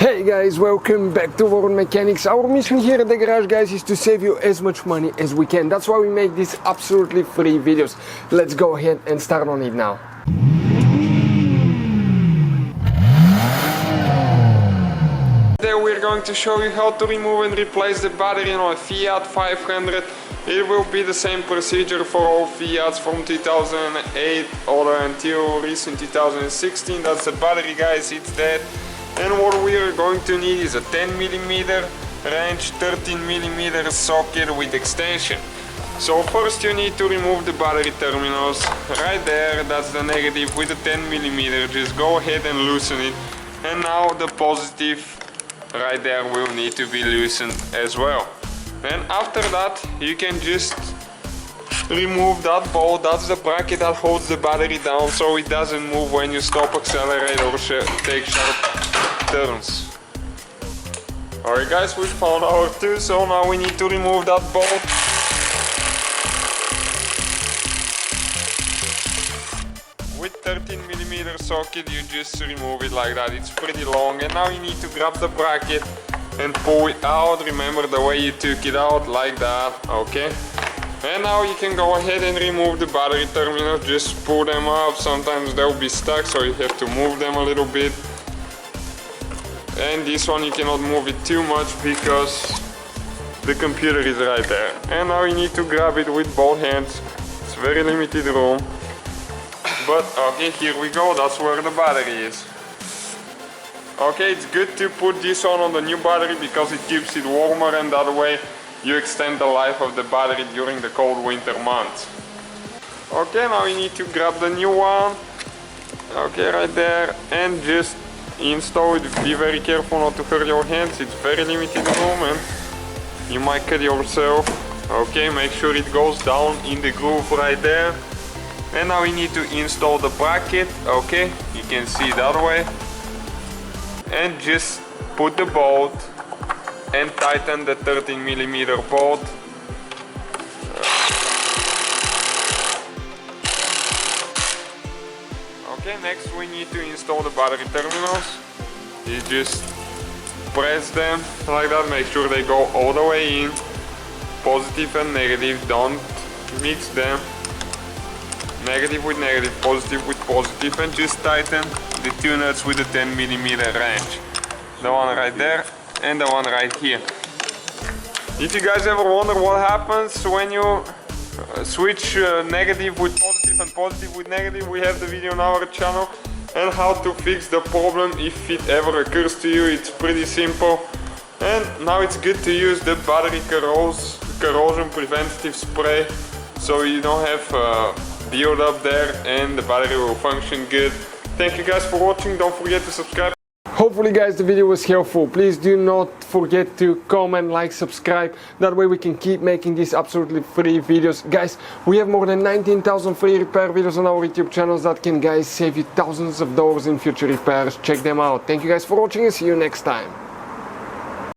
Hey guys, welcome back to World Mechanics. Our mission here at the garage, guys, is to save you as much money as we can. That's why we make these absolutely free videos. Let's go ahead and start on it now. Today we're going to show you how to remove and replace the battery on a Fiat 500. It will be the same procedure for all Fiats from 2008 all until recent 2016. That's the battery, guys, it's dead. And what we are going to need is a 10mm wrench, 13mm socket with extension. So first you need to remove the battery terminals. Right there, that's the negative with the 10mm. Just go ahead and loosen it. And now the positive right there will need to be loosened as well. And after that you can just remove that bolt. That's the bracket that holds the battery down so it doesn't move when you stop, accelerate or take sharp turns. Alright guys, we found our two, so now we need to remove that bolt. With 13mm socket you just remove it like that. It's pretty long, and now you need to grab the bracket and pull it out. Remember the way you took it out, like that, okay? And now you can go ahead and remove the battery terminals. Just pull them up. Sometimes they'll be stuck, so you have to move them a little bit. And this one you cannot move it too much because the computer is right there. And now you need to grab it with both hands. It's very limited room. But okay, here we go, that's where the battery is. Okay, it's good to put this on the new battery because it keeps it warmer, and that way you extend the life of the battery during the cold winter months. Okay, now you need to grab the new one. Okay, right there, and just install it. Be very careful not to hurt your hands, it's very limited room and you might cut yourself. Okay, make sure it goes down in the groove right there. And now we need to install the bracket. Okay, you can see that way. And just put the bolt and tighten the 13mm bolt. Okay, next we need to install the battery terminals. You just press them like that, make sure they go all the way in. Positive and negative, don't mix them. Negative with negative, positive with positive, and just tighten the two nuts with the 10mm wrench. The one right there and the one right here. If you guys ever wonder what happens when you switch negative with positive and positive with negative, we have the video on our channel and how to fix the problem if it ever occurs to you. It's pretty simple. And now it's good to use the battery corrosion preventative spray so you don't have build up there and the battery will function good. Thank you guys for watching, don't forget to subscribe. Hopefully guys the video was helpful. Please do not forget to comment, like, subscribe. That way we can keep making these absolutely free videos. Guys, we have more than 19,000 free repair videos on our YouTube channels that can, guys, save you thousands of dollars in future repairs. Check them out. Thank you guys for watching and see you next time.